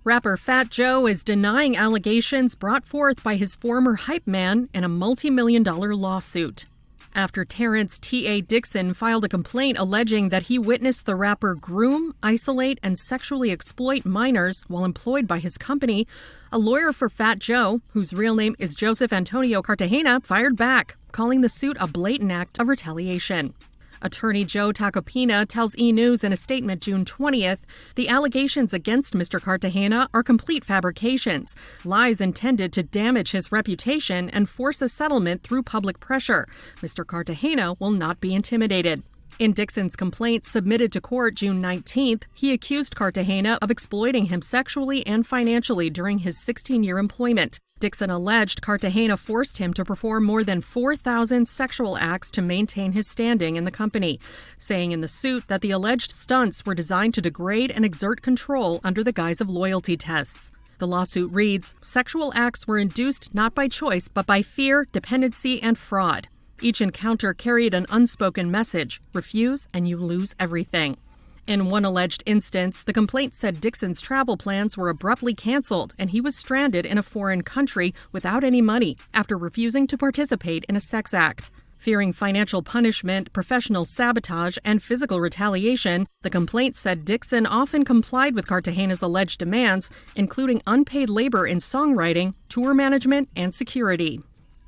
Rapper Fat Joe is denying allegations brought forth by his former hype man in a multi-million-dollar lawsuit. After Terrence T.A. Dixon filed a complaint alleging that he witnessed the rapper groom, isolate, and sexually exploit minors while employed by his company, a lawyer for Fat Joe, whose real name is Joseph Antonio Cartagena, fired back, calling the suit a blatant act of retaliation. Attorney Joe Tacopina tells E! News in a statement June 20th, the allegations against Mr. Cartagena are complete fabrications, lies intended to damage his reputation and force a settlement through public pressure. Mr. Cartagena will not be intimidated. In Dixon's complaint submitted to court June 19th, he accused Cartagena of exploiting him sexually and financially during his 16-year employment. Dixon alleged Cartagena forced him to perform more than 4,000 sexual acts to maintain his standing in the company, saying in the suit that the alleged stunts were designed to degrade and exert control under the guise of loyalty tests. The lawsuit reads, sexual acts were induced not by choice but by fear, dependency, and fraud. Each encounter carried an unspoken message: refuse and you lose everything. In one alleged instance, the complaint said Dixon's travel plans were abruptly canceled and he was stranded in a foreign country without any money after refusing to participate in a sex act. Fearing financial punishment, professional sabotage, and physical retaliation, the complaint said Dixon often complied with Cartagena's alleged demands, including unpaid labor in songwriting, tour management, and security.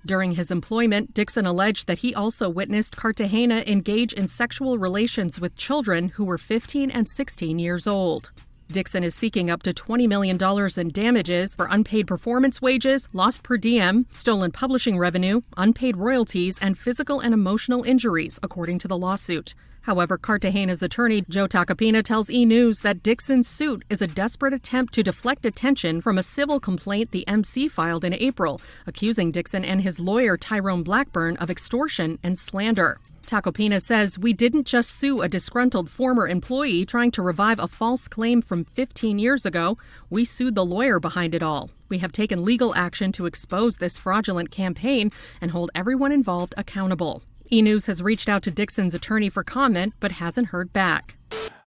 During his employment, Dixon alleged that he also witnessed Cartagena engage in sexual relations with children who were 15 and 16 years old. Dixon is seeking up to $20 million in damages for unpaid performance wages, lost per diem, stolen publishing revenue, unpaid royalties, and physical and emotional injuries, according to the lawsuit. However, Cartagena's attorney, Joe Tacopina, tells E! News that Dixon's suit is a desperate attempt to deflect attention from a civil complaint the MC filed in April, accusing Dixon and his lawyer, Tyrone Blackburn, of extortion and slander. Tacopina says, we didn't just sue a disgruntled former employee trying to revive a false claim from 15 years ago. We sued the lawyer behind it all. We have taken legal action to expose this fraudulent campaign and hold everyone involved accountable. E! News has reached out to Dixon's attorney for comment, but hasn't heard back.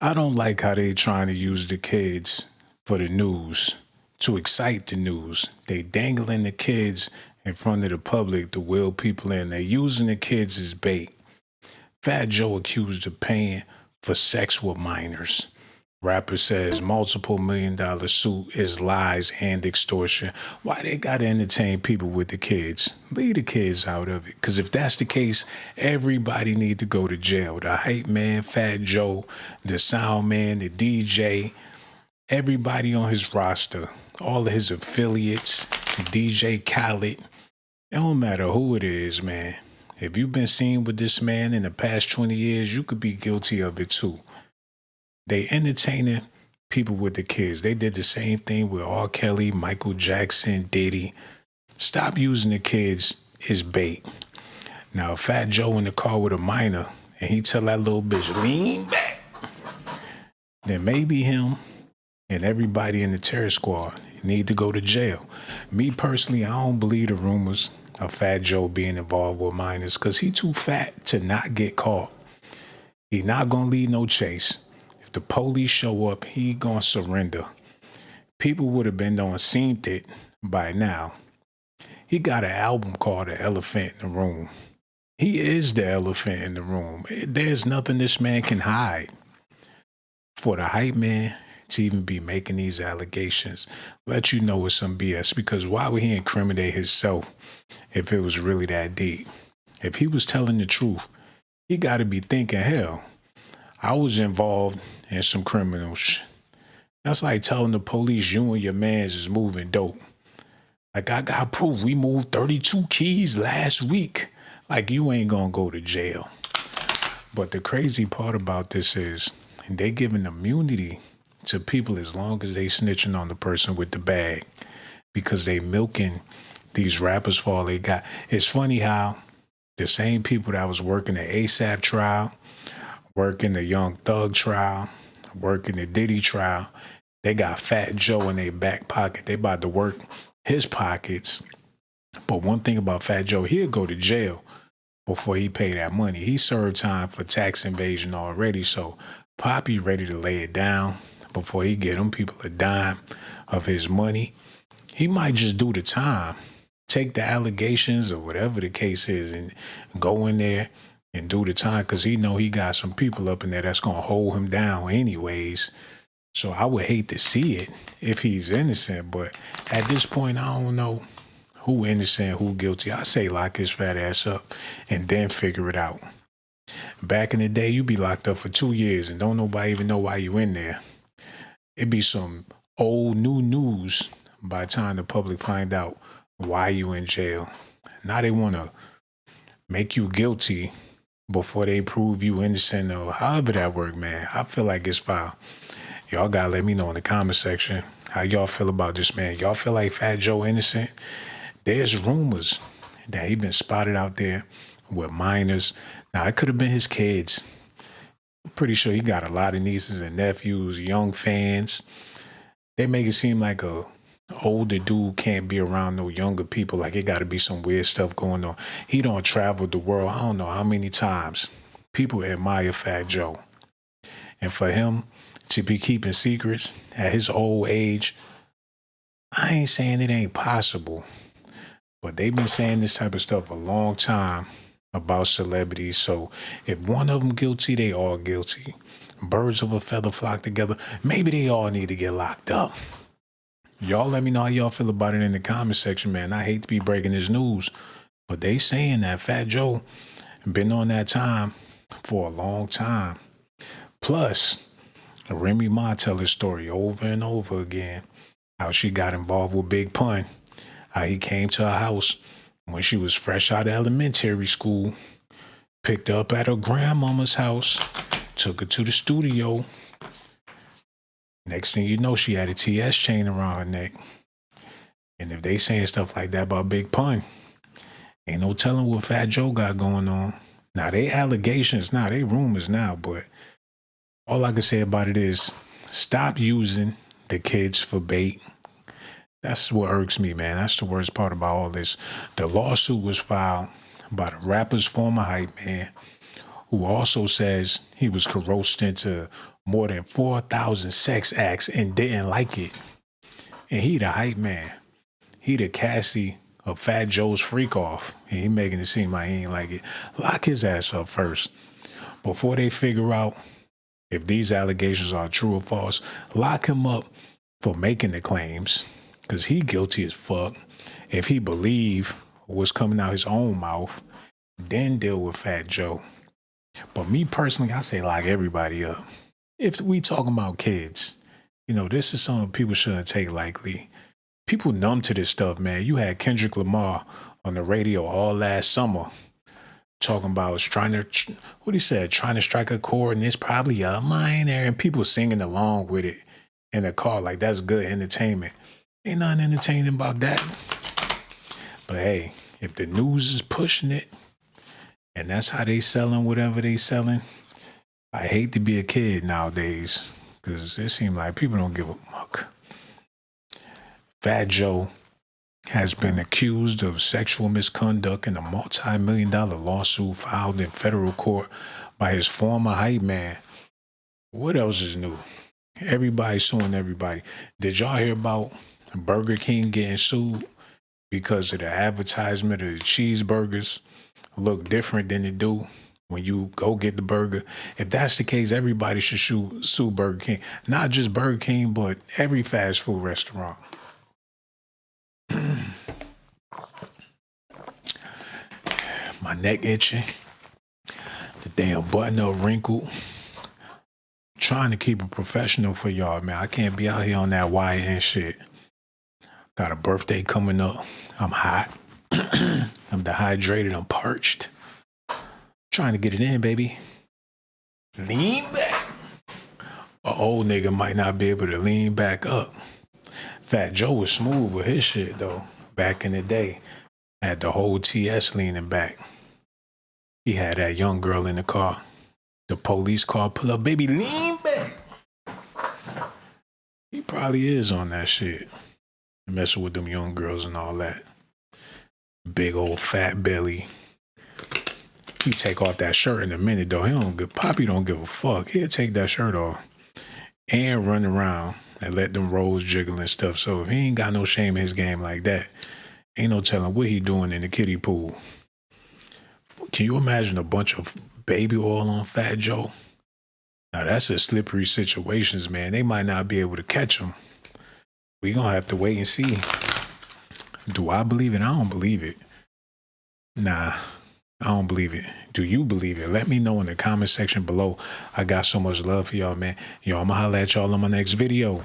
I don't like how they trying to use the kids for the news, to excite the news. They dangling the kids in front of the public to will people in. They're using the kids as bait. Fat Joe accused of paying for sex with minors. Rapper says multiple $1 million suit is lies and extortion. Why they gotta entertain people with the kids? Leave the kids out of it. Because if that's the case, everybody need to go to jail. The hype man, Fat Joe, the sound man, the DJ, everybody on his roster, all of his affiliates, DJ Khaled. It don't matter who it is, man. If you've been seen with this man in the past 20 years, you could be guilty of it too. They entertaining people with the kids. They did the same thing with R. Kelly, Michael Jackson, Diddy. Stop using the kids as bait. Now, if Fat Joe in the car with a minor and he tell that little bitch, lean back, then maybe him and everybody in the terror squad need to go to jail. Me personally, I don't believe the rumors of Fat Joe being involved with minors because he too fat to not get caught. He not going to lead no chase. The police show up, he gonna surrender. People would have been on seen it by now. He got an album called The Elephant in the Room. He is the elephant in the room. There's nothing this man can hide. For the hype man to even be making these allegations, let you know it's some BS, because why would he incriminate himself if it was really that deep? If he was telling the truth, he gotta be thinking, hell, I was involved in some criminal shit. That's like telling the police you and your mans is moving dope. Like, I got proof. We moved 32 keys last week. Like, you ain't gonna go to jail. But the crazy part about this is they giving immunity to people as long as they snitching on the person with the bag, because they milking these rappers for all they got. It's funny how the same people that was working the ASAP trial, working the Young Thug trial, working the Diddy trial, they got Fat Joe in their back pocket. They about to work his pockets. But one thing about Fat Joe, he'll go to jail before he pay that money. He served time for tax evasion already, so Poppy ready to lay it down before he get them people a dime of his money, he might just do the time, take the allegations or whatever the case is, and go in there and do the time, because he know he got some people up in there that's going to hold him down anyways. So I would hate to see it if he's innocent, but at this point, I don't know who innocent, who guilty. I say lock his fat ass up and then figure it out. Back in the day, you be locked up for 2 years and don't nobody even know why you in there. It be some old new news by the time the public find out why you in jail. Now they want to make you guilty before they prove you innocent or however that work, man. I feel like it's foul. Y'all gotta let me know in the comment section how y'all feel about this, man. Y'all feel like Fat Joe innocent? There's rumors that he been spotted out there with minors. Now, it could have been his kids. I'm pretty sure he got a lot of nieces and nephews, young fans. They make it seem like a older dude can't be around no younger people. Like it got to be some weird stuff going on. He don't travel the world. I don't know how many times people admire Fat Joe. And for him to be keeping secrets at his old age, I ain't saying it ain't possible, but they've been saying this type of stuff a long time about celebrities. So if one of them guilty, they all guilty. Birds of a feather flock together. Maybe they all need to get locked up. Y'all let me know how y'all feel about it in the comment section, man. I hate to be breaking this news, but they saying that Fat Joe been on that time for a long time. Plus, Remy Ma tell his story over and over again, how she got involved with Big Pun, how he came to her house when she was fresh out of elementary school, picked her up at her grandmama's house, took her to the studio. Next thing you know, she had a TS chain around her neck. And if they saying stuff like that about Big Pun, ain't no telling what Fat Joe got going on. Now, they allegations now, they rumors now, but all I can say about it is stop using the kids for bait. That's what irks me, man. That's the worst part about all this. The lawsuit was filed by the rapper's former hype man, who also says he was coerced into more than 4,000 sex acts and didn't like it. And he the hype man. He the Cassie of Fat Joe's freak off. And he making it seem like he ain't like it. Lock his ass up first. Before they figure out if these allegations are true or false, lock him up for making the claims, because he guilty as fuck. If he believe what's coming out his own mouth, then deal with Fat Joe. But me personally, I say lock everybody up. If we talking about kids, you know, this is something people shouldn't take lightly. People numb to this stuff, man. You had Kendrick Lamar on the radio all last summer talking about trying to strike a chord, and it's probably a minor, and people singing along with it in the car like that's good entertainment. Ain't nothing entertaining about that. But hey, if the news is pushing it, and that's how they selling whatever they selling, I hate to be a kid nowadays, because it seems like people don't give a fuck. Fat Joe has been accused of sexual misconduct in a multi-million-dollar lawsuit filed in federal court by his former hype man. What else is new? Everybody suing everybody. Did y'all hear about Burger King getting sued because of the advertisement of the cheeseburgers look different than they do when you go get the burger? If that's the case, everybody should sue Burger King. Not just Burger King, but every fast food restaurant. My neck itching. The damn button up wrinkled. Trying to keep it professional for y'all, man. I can't be out here on that YN shit. Got a birthday coming up. I'm hot. I'm dehydrated. I'm parched. Trying to get it in, baby. Lean back. An old nigga might not be able to lean back up. Fat Joe was smooth with his shit, though. Back in the day. Had the whole TS leaning back. He had that young girl in the car. The police car pull up, baby, lean back. He probably is on that shit. Messing with them young girls and all that. Big old fat belly. He take off that shirt in a minute, though. Poppy don't give a fuck. He'll take that shirt off and run around and let them rolls jiggle and stuff. So if he ain't got no shame in his game like that, ain't no telling what he doing in the kiddie pool. Can you imagine a bunch of baby oil on Fat Joe? Now that's a slippery situations, man. They might not be able to catch him. We gonna have to wait and see. Do I believe it? I don't believe it. Nah, I don't believe it. Do you believe it? Let me know in the comment section below. I got so much love for y'all, man. Yo, I'ma holla at y'all on my next video.